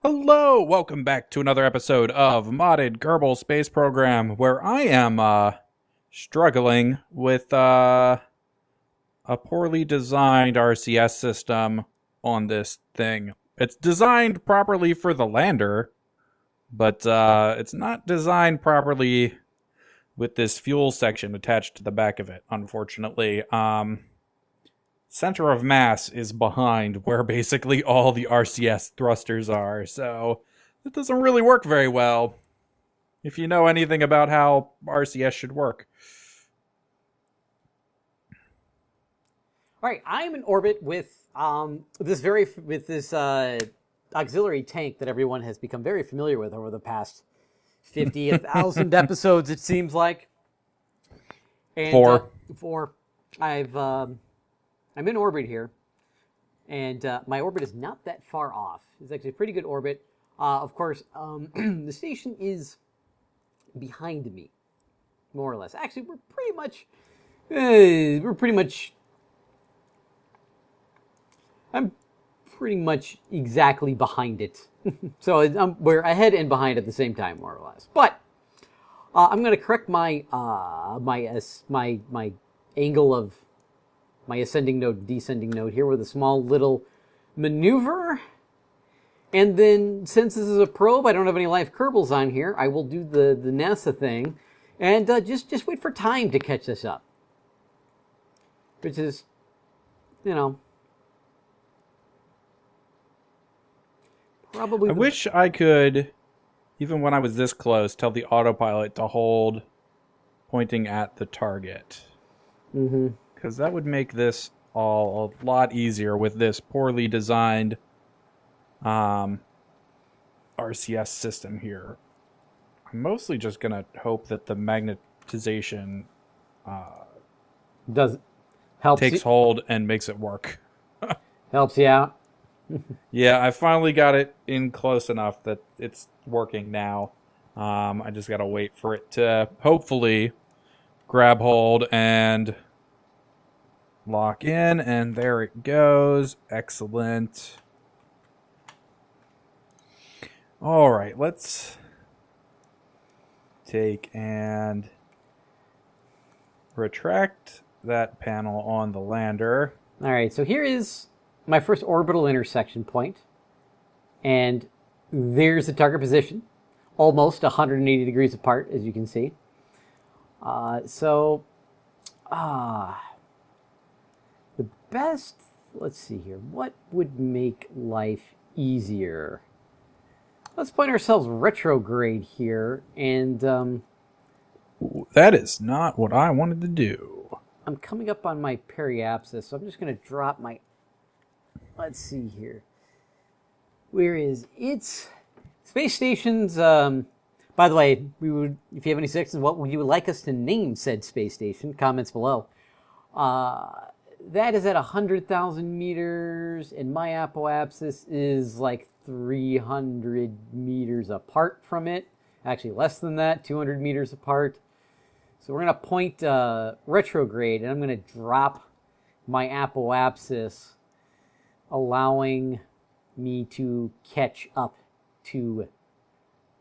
Hello, welcome back to another episode of Modded Kerbal Space Program, where I am struggling with a poorly designed RCS system on this thing. It's designed properly for the lander, but it's not designed properly with this fuel section attached to the back of it, unfortunately. Center of mass is behind where basically all the RCS thrusters are, so it doesn't really work very well if you know anything about how RCS should work. All right, I'm in orbit with this auxiliary tank that everyone has become very familiar with over the past 50,000 episodes. It seems like. And, Four. I'm in orbit here, and my orbit is not that far off. It's actually a pretty good orbit. Of course, the station is behind me, more or less. Actually, we're pretty much. I'm pretty much exactly behind it. So we're ahead and behind at the same time, more or less. But I'm going to correct my angle of my ascending node, descending node here with a small little maneuver. And then, since this is a probe, I don't have any live Kerbals on here. I will do the NASA thing, and just wait for time to catch this up. Which is, probably. I wish I could, even when I was this close, tell the autopilot to hold pointing at the target. Mm-hmm. Because that would make this all a lot easier with this poorly designed RCS system here. I'm mostly just going to hope that the magnetization takes hold and makes it work. Helps you out. Yeah, I finally got it in close enough that it's working now. I just got to wait for it to hopefully grab hold and lock in, and there it goes. Excellent. All right, let's take and retract that panel on the lander. All right, so here is my first orbital intersection point, and there's the target position, almost 180 degrees apart, as you can see. The best, let's see here, what would make life easier? Let's point ourselves retrograde here, and that is not what I wanted to do. I'm coming up on my periapsis, so I'm just going to drop my, let's see here. Where is it? Space stations, by the way, if you have any suggestions, what would you like us to name said space station? Comments below. That is at 100,000 meters, and my apoapsis is like 300 meters apart from it. Actually, less than that, 200 meters apart. So we're going to point retrograde, and I'm going to drop my apoapsis, allowing me to catch up to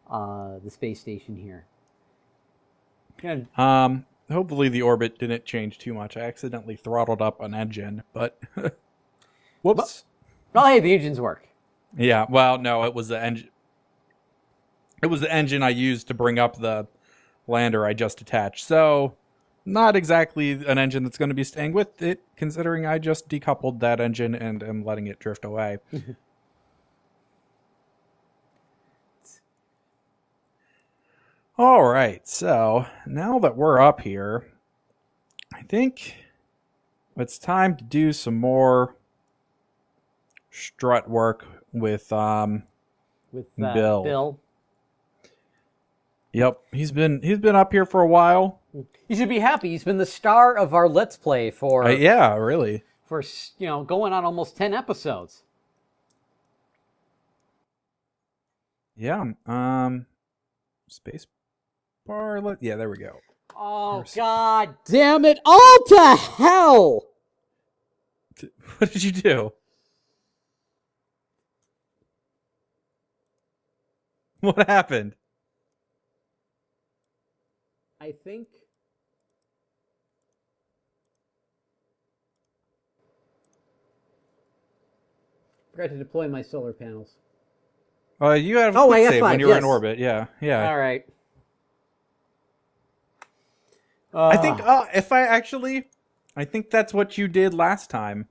the space station here. Hopefully the orbit didn't change too much. I accidentally throttled up an engine, but whoops. Well, hey, the engines work. Yeah, well, no, it was the engine. It was the engine I used to bring up the lander I just attached. So, not exactly an engine that's going to be staying with it, considering I just decoupled that engine and am letting it drift away. All right, so now that we're up here, I think it's time to do some more strut work with Bill. Bill. Yep, he's been up here for a while. You should be happy. He's been the star of our Let's Play for yeah, really, for going on almost 10 episodes. Yeah, space bar. Yeah, there we go. Oh, God damn it! All to hell! What did you do? What happened? I think. Forgot to deploy my solar panels. You had a Oh, quick I save when F5, you were in yes. orbit. Yeah, yeah. All right. I think I think that's what you did last time.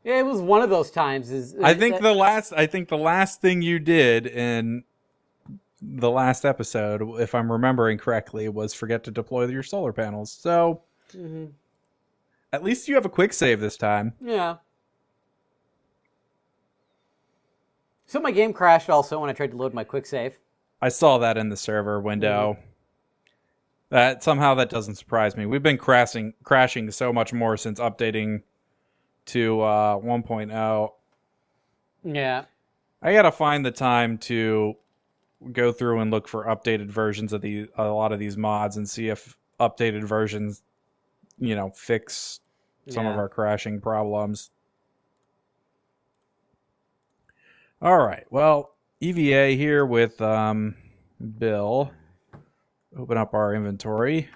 Yeah, it was one of those times. I think the last thing you did in the last episode, if I'm remembering correctly, was forget to deploy your solar panels. So at least you have a quick save this time. Yeah. So my game crashed also when I tried to load my quick save. I saw that in the server window. That somehow that doesn't surprise me. We've been crashing so much more since updating to 1.0. Yeah. I gotta find the time to go through and look for updated versions of a lot of these mods and see if updated versions, fix some of our crashing problems. All right. Well, EVA here with Bill. Open up our inventory.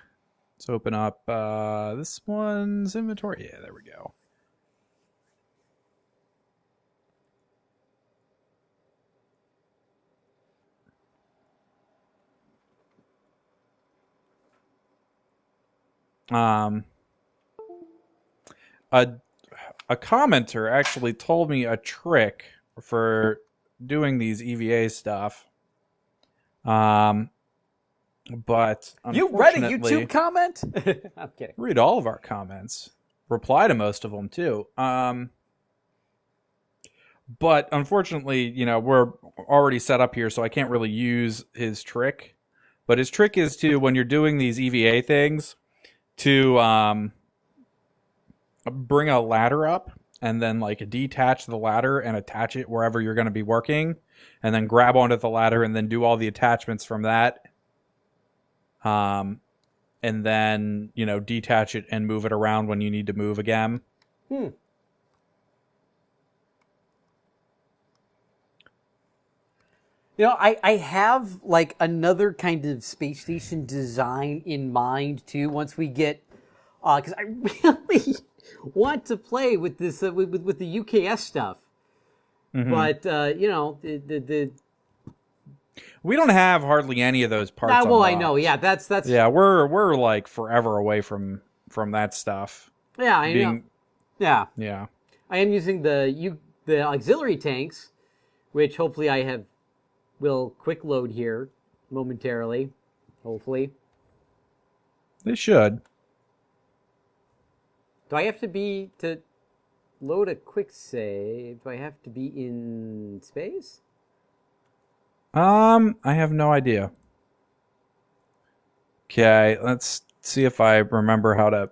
Let's open up this one's inventory. Yeah, there we go. A commenter actually told me a trick for doing these EVA stuff. But You read a unfortunately, YouTube comment? I'm kidding. read all of our comments. Reply to most of them too. But unfortunately, we're already set up here, so I can't really use his trick. But his trick is to, when you're doing these EVA things, to bring a ladder up and then like detach the ladder and attach it wherever you're going to be working, and then grab onto the ladder and then do all the attachments from that. And then, detach it and move it around when you need to move again. I have like another kind of space station design in mind too. Once we get, because I really want to play with this with the UKS stuff, but the We don't have hardly any of those parts. well, I unlocked. know, yeah, that's Yeah, we're like forever away from that stuff. yeah, I know, yeah. Yeah. I am using the auxiliary tanks, which hopefully will quick load here momentarily, hopefully. They should. Do I have to load a quick save? Do I have to be in space? I have no idea. Okay, let's see if I remember how to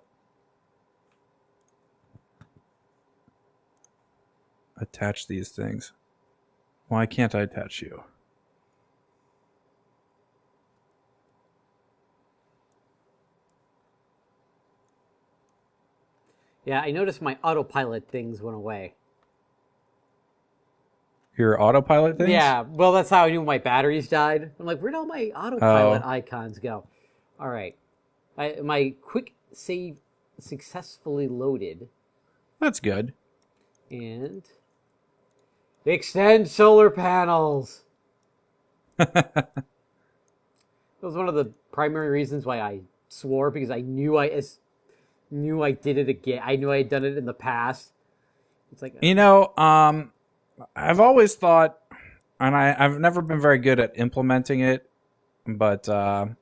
attach these things. Why can't I attach you? Yeah, I noticed my autopilot things went away. Your autopilot things? Yeah, well, that's how I knew my batteries died. I'm like, where'd all my autopilot icons go? All right. My quick save successfully loaded. That's good. And extend solar panels. That was one of the primary reasons why I swore, because I knew I did it again. I knew I had done it in the past. It's like, I've always thought, and I've never been very good at implementing it, but I've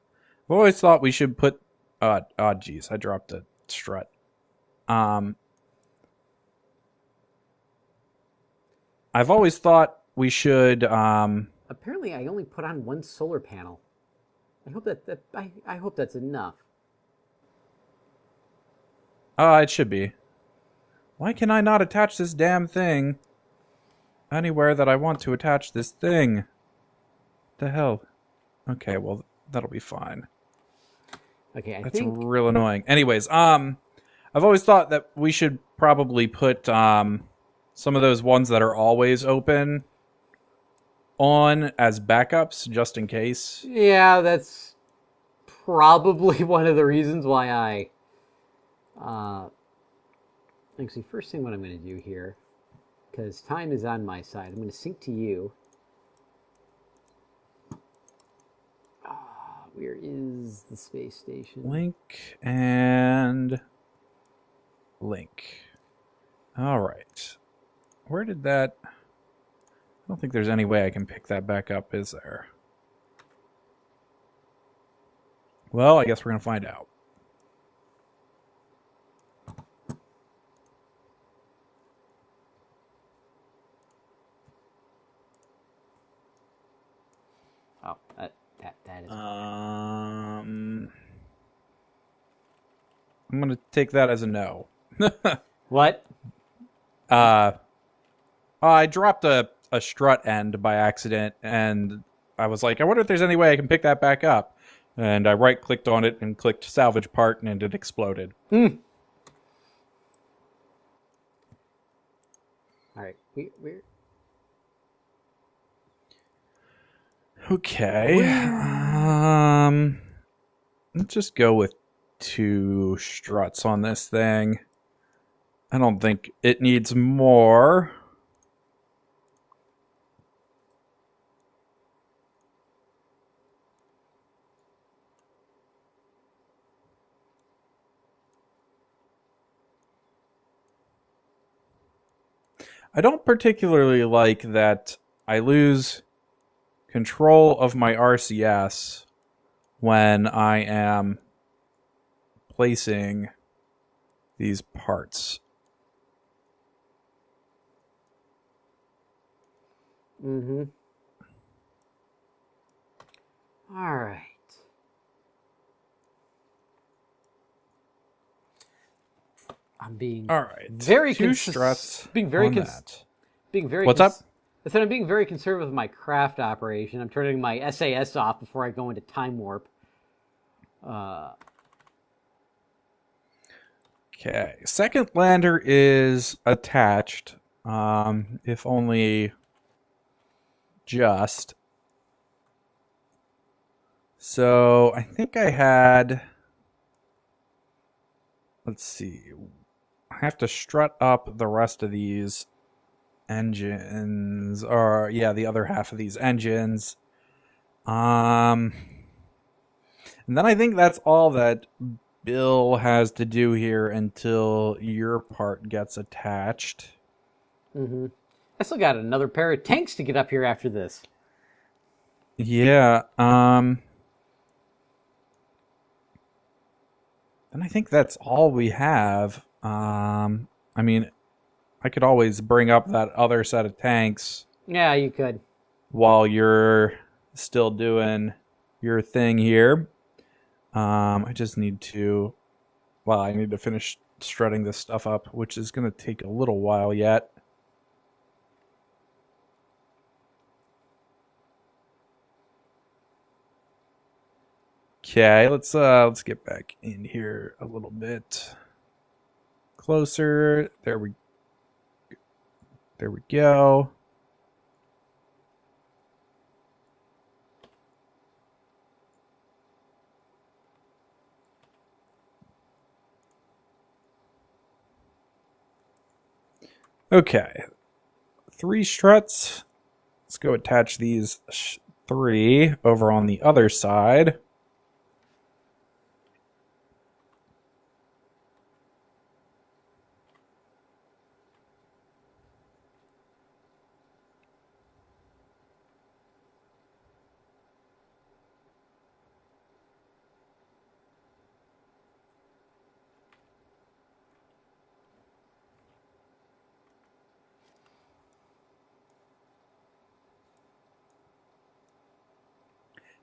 always thought we should put. Geez, I dropped a strut. I've always thought we should. apparently, I only put on one solar panel. I hope I hope that's enough. It should be. Why can I not attach this damn thing anywhere that I want to attach this thing? What the hell? Okay, well, that'll be fine. Okay, That's real annoying. Anyways, I've always thought that we should probably put some of those ones that are always open on as backups just in case. Yeah, that's probably one of the reasons why I... actually, first thing what I'm going to do here, because time is on my side, I'm going to sync to you. Where is the space station? Link and link. All right. Where did that... I don't think there's any way I can pick that back up, is there? Well, I guess we're going to find out. Oh, that is... I'm going to take that as a no. What? I dropped a strut end by accident, and I was like, I wonder if there's any way I can pick that back up. And I right-clicked on it and clicked salvage part, and it exploded. All right, we're... Okay. Let's just go with 2 struts on this thing. I don't think it needs more. I don't particularly like that I lose control of my RCS when I am placing these parts. Mm-hmm. All right. I'm being All right. very 2 struts being very on that. being very What's up? I said I'm being very conservative with my craft operation. I'm turning my SAS off before I go into time warp. Okay. Second lander is attached. If only just. So I think I had... Let's see. I have to strut up the rest of these engines, or yeah, the other half of these engines. And then I think that's all that Bill has to do here until your part gets attached. Mm-hmm. I still got another pair of tanks to get up here after this. Yeah, and I think that's all we have. I mean, I could always bring up that other set of tanks Yeah, you could. while you're still doing your thing here. I just need to... Well, I need to finish strutting this stuff up, which is going to take a little while yet. Okay, let's get back in here a little bit closer. There we go. Okay, 3 struts. Let's go attach these 3 over on the other side.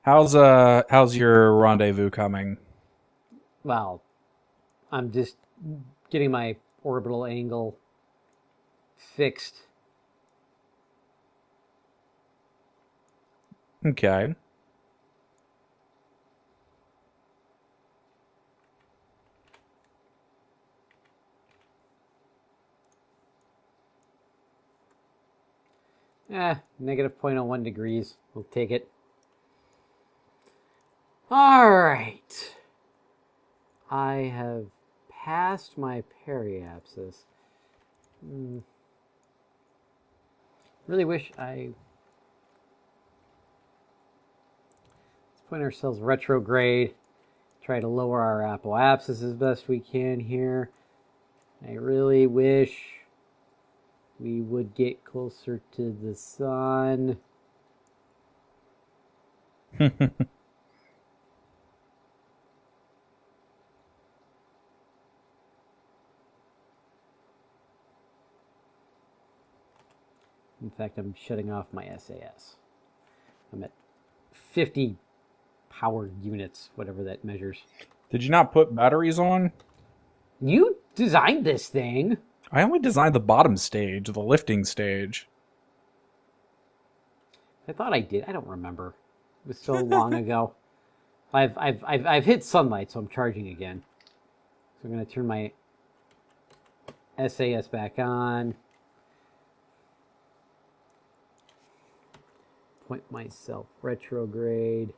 How's your rendezvous coming? Well, I'm just getting my orbital angle fixed. Okay. Negative 0.01 degrees. We'll take it. All right. I have passed my periapsis. Really wish I... Let's point ourselves retrograde. Try to lower our apoapsis as best we can here. I really wish we would get closer to the sun. In fact, I'm shutting off my SAS. I'm at 50 power units, whatever that measures. Did you not put batteries on? You designed this thing. I only designed the bottom stage, the lifting stage. I thought I did. I don't remember. It was so long ago. I've hit sunlight, so I'm charging again. So I'm going to turn my SAS back on. Point myself retrograde.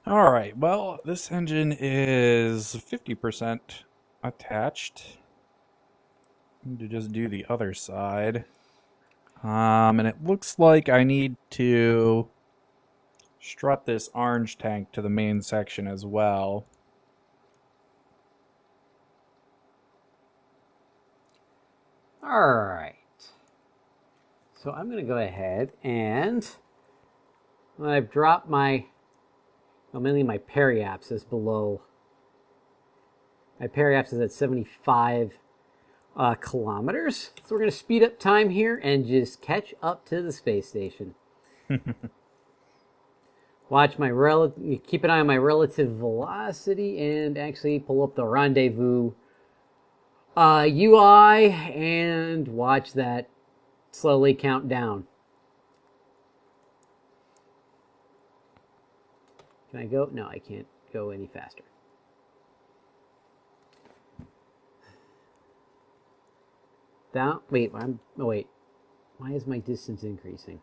All right, well, this engine is 50% attached. Need to just do the other side. And it looks like I need to strut this orange tank to the main section as well. All right. So I'm going to go ahead and I've dropped my, well, mainly my periapsis below. My periapsis is at 75 kilometers. So we're going to speed up time here and just catch up to the space station. Watch my keep an eye on my relative velocity and actually pull up the rendezvous UI and watch that slowly count down. Can I go? No, I can't go any faster. Down. Wait, oh wait. Why is my distance increasing?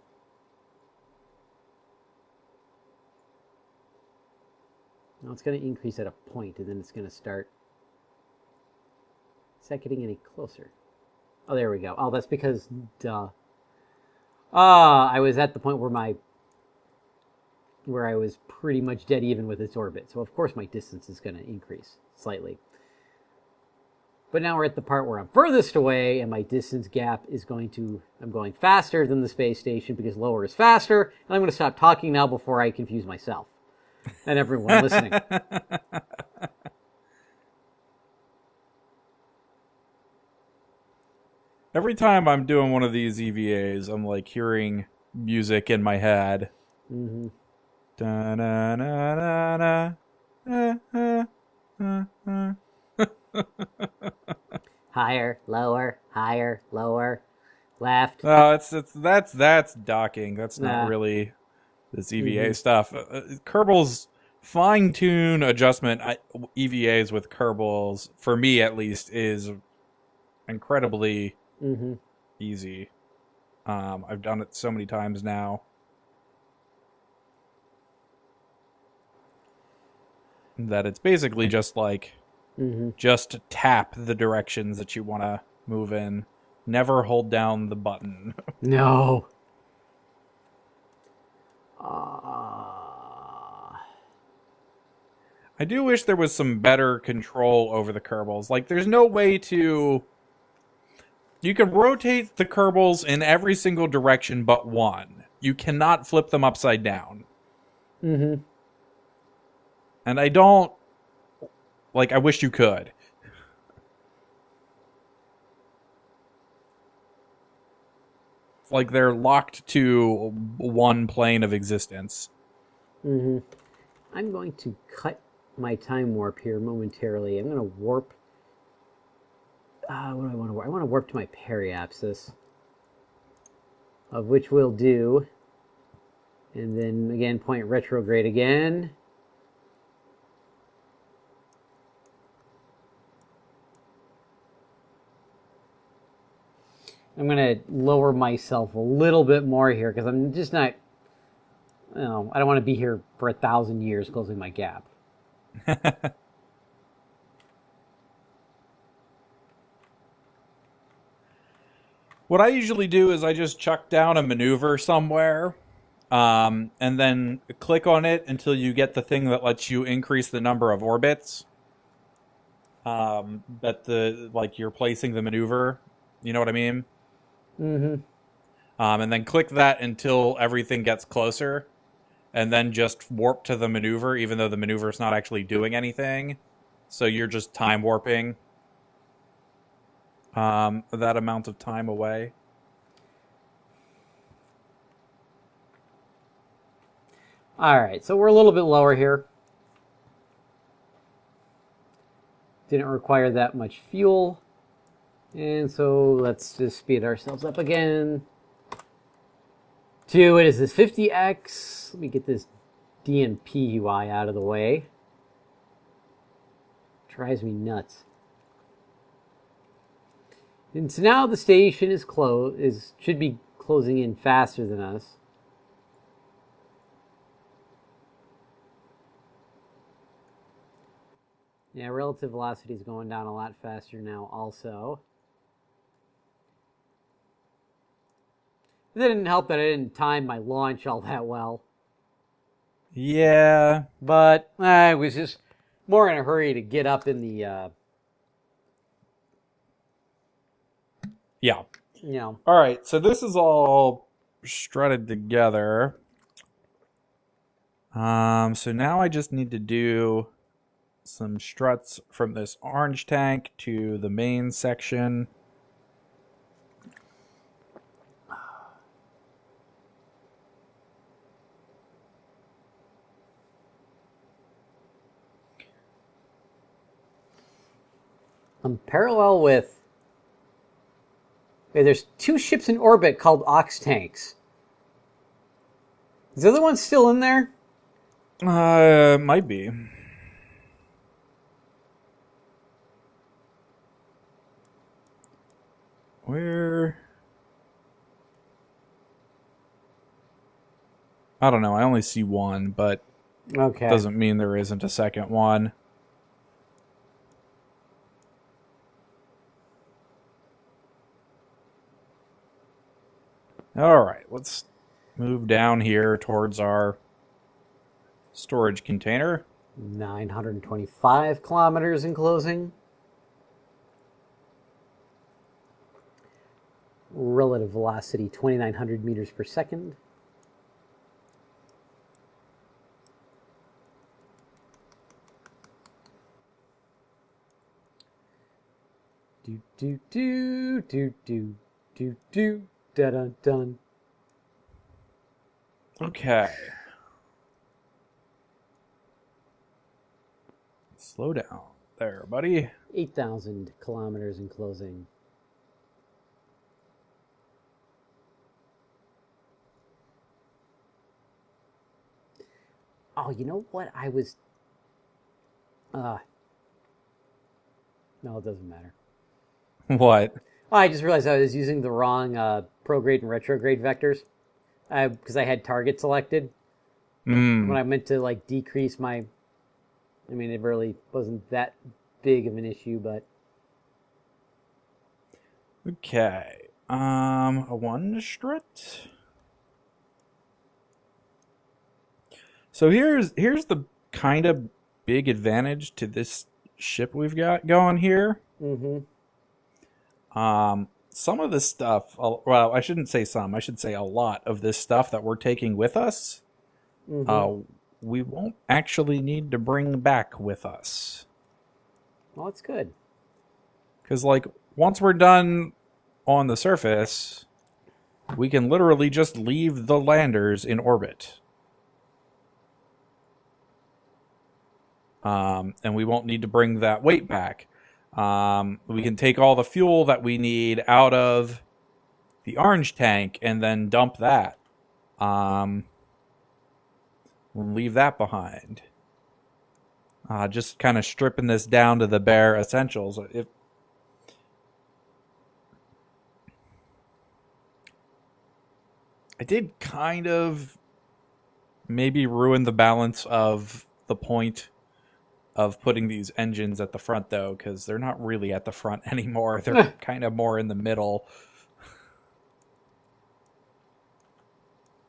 No, it's going to increase at a point, and then it's going to start. Is that getting any closer? Oh, there we go. Oh, that's because, duh. I was at the point where I was pretty much dead even with its orbit. So of course my distance is going to increase slightly. But now we're at the part where I'm furthest away, and my distance gap is I'm going faster than the space station because lower is faster. And I'm going to stop talking now before I confuse myself and everyone listening. Every time I'm doing one of these EVAs, I'm like hearing music in my head. Mm-hmm. Higher, lower, left. No, that's docking. That's not really this EVA stuff. Kerbal's fine-tune adjustment EVAs with Kerbals, for me at least, is incredibly easy. I've done it so many times now. That it's basically just like, just tap the directions that you want to move in. Never hold down the button. No. I do wish there was some better control over the Kerbals. Like, there's no way to... You can rotate the Kerbals in every single direction but one. You cannot flip them upside down. And I don't... Like, I wish you could. Like, they're locked to one plane of existence. I'm going to cut my time warp here momentarily. I'm going to warp... what do I want to warp? I want to warp to my periapsis, of which we'll do. And then again, point retrograde again. I'm going to lower myself a little bit more here because I'm just not, I don't want to be here for 1,000 years closing my gap. What I usually do is I just chuck down a maneuver somewhere, and then click on it until you get the thing that lets you increase the number of orbits. That you're placing the maneuver. You know what I mean? Mm-hmm. And then click that until everything gets closer, and then just warp to the maneuver, even though the maneuver is not actually doing anything. So you're just time warping that amount of time away. All right, so we're a little bit lower here. Didn't require that much fuel. And so let's just speed ourselves up again. To, what is this, 50x? Let me get this DNP UI out of the way. Drives me nuts. And so now the station is should be closing in faster than us. Yeah, relative velocity is going down a lot faster now also. It didn't help that I didn't time my launch all that well. Yeah. But I was just more in a hurry to get up in the, Yeah. you know. All right, so this is all strutted together. So now I just need to do some struts from this orange tank to the main section. I'm parallel with... Okay, there's 2 ships in orbit called Ox tanks. Is the other one still in there? Might be. Where? I don't know. I only see one, but Okay. doesn't mean there isn't a second one. All right, let's move down here towards our storage container. 925 kilometers in closing. Relative velocity 2,900 meters per second. Do da dun dun. Okay. Slow down there, buddy. 8,000 kilometers in closing. Oh, you know what? I was... no, it doesn't matter. What? Oh, I just realized I was using the wrong prograde and retrograde vectors because I had target selected. When I meant to like decrease my... I mean, it really wasn't that big of an issue, but... Okay. A one strut. So here's the kind of big advantage to this ship we've got going here. Mm-hmm. Some of this stuff, well, I shouldn't say some, I should say a lot of this stuff that we're taking with us, we won't actually need to bring back with us. Well, that's good. Because, like, once we're done on the surface, we can literally just leave the landers in orbit. And we won't need to bring that weight back. We can take all the fuel that we need out of the orange tank and then dump that. We'll leave that behind. Just kind of stripping this down to the bare essentials. I did kind of maybe ruin the balance of the point of putting these engines at the front, though, because they're not really at the front anymore. They're kind of more in the middle.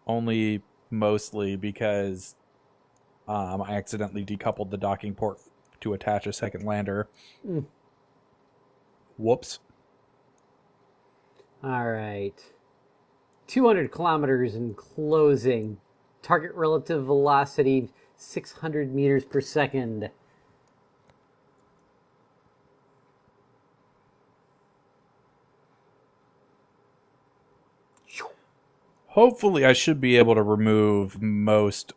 Only mostly because I accidentally decoupled the docking port to attach a second lander. Whoops. All right. 200 kilometers in closing. Target relative velocity 600 meters per second. Hopefully I should be able to remove most,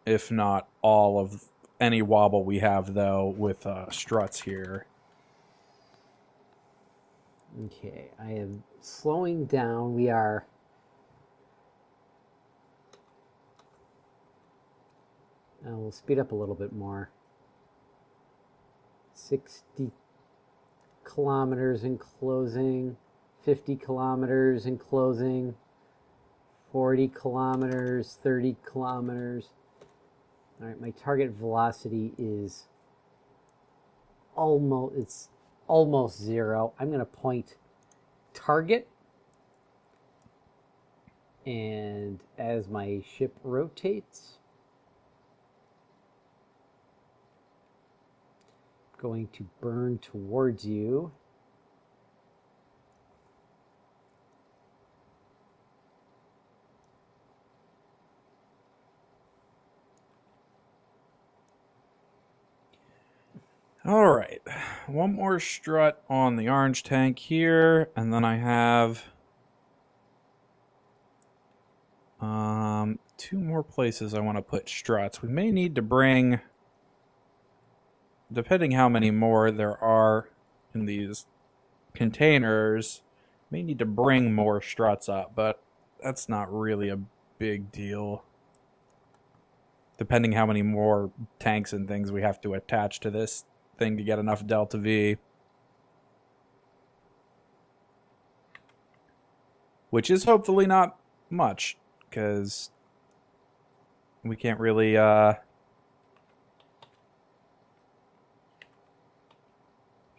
if not all, of any wobble we have, though, with struts here. Okay, I am slowing down. We are... Now we'll speed up a little bit more. 60 kilometers in closing. 50 kilometers in closing. 40 kilometers, 30 kilometers. All right, my target velocity is almost zero. I'm going to point target, and as my ship rotates, I'm going to burn towards you. All right, one more strut on the orange tank here, and then I have two more places I want to put struts. We may need to bring, depending how many more there are in these containers, may need to bring more struts up, but that's not really a big deal. Depending how many more tanks and things we have to attach to this thing to get enough delta V. Which is hopefully not much, because we can't really add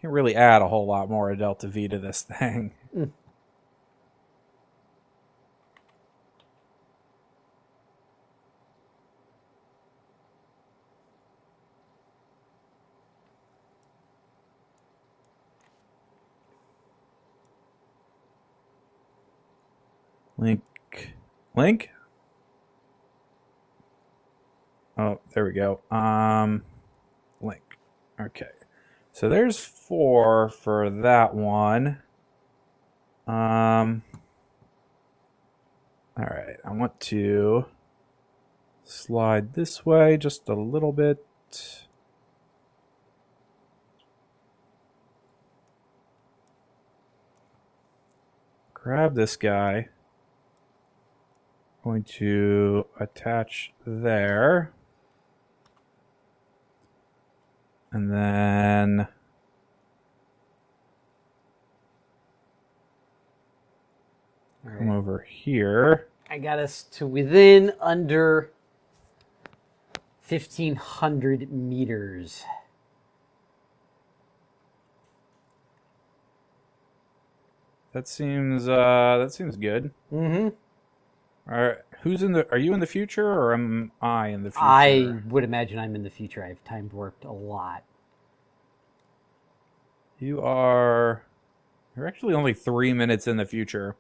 a whole lot more delta V to this thing. Link? Oh, there we go. Link. Okay. So there's 4 for that one. Alright, I want to slide this way just a little bit. Grab this guy. Going to attach there. And then come over here. I got us to within under 1,500 meters. That seems good. Mm-hmm. Are you in the future, or am I in the future? I would imagine I'm in the future. I've time warped a lot. You're actually only 3 minutes in the future.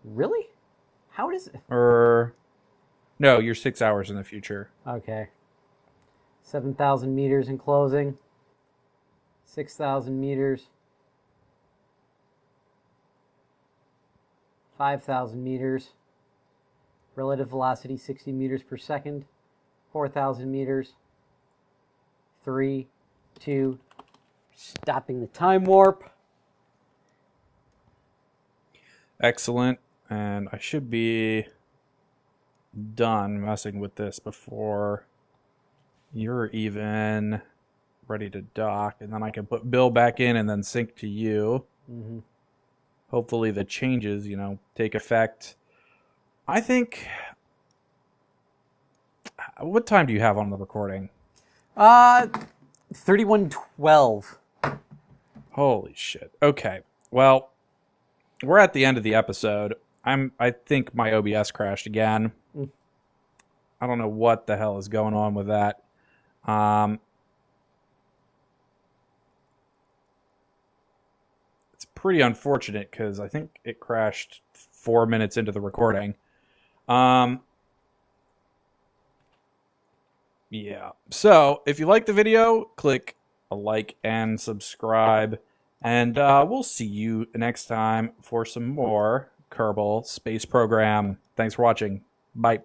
Really? How does it? No, you're 6 hours in the future. Okay. 7,000 meters in closing. 6,000 meters. 5,000 meters. Relative velocity 60 meters per second. 4,000 meters. 3, 2, Stopping the time warp. Excellent. And I should be done messing with this before you're even ready to dock. And then I can put Bill back in and then sync to you. Mm-hmm. Hopefully the changes, take effect. I think... What time do you have on the recording? 3112. Holy shit. Okay. Well, we're at the end of the episode. I think my OBS crashed again. I don't know what the hell is going on with that. It's pretty unfortunate because I think it crashed 4 minutes into the recording. Yeah. So, if you like the video, click a like and subscribe. And we'll see you next time for some more Kerbal Space Program. Thanks for watching. Bye.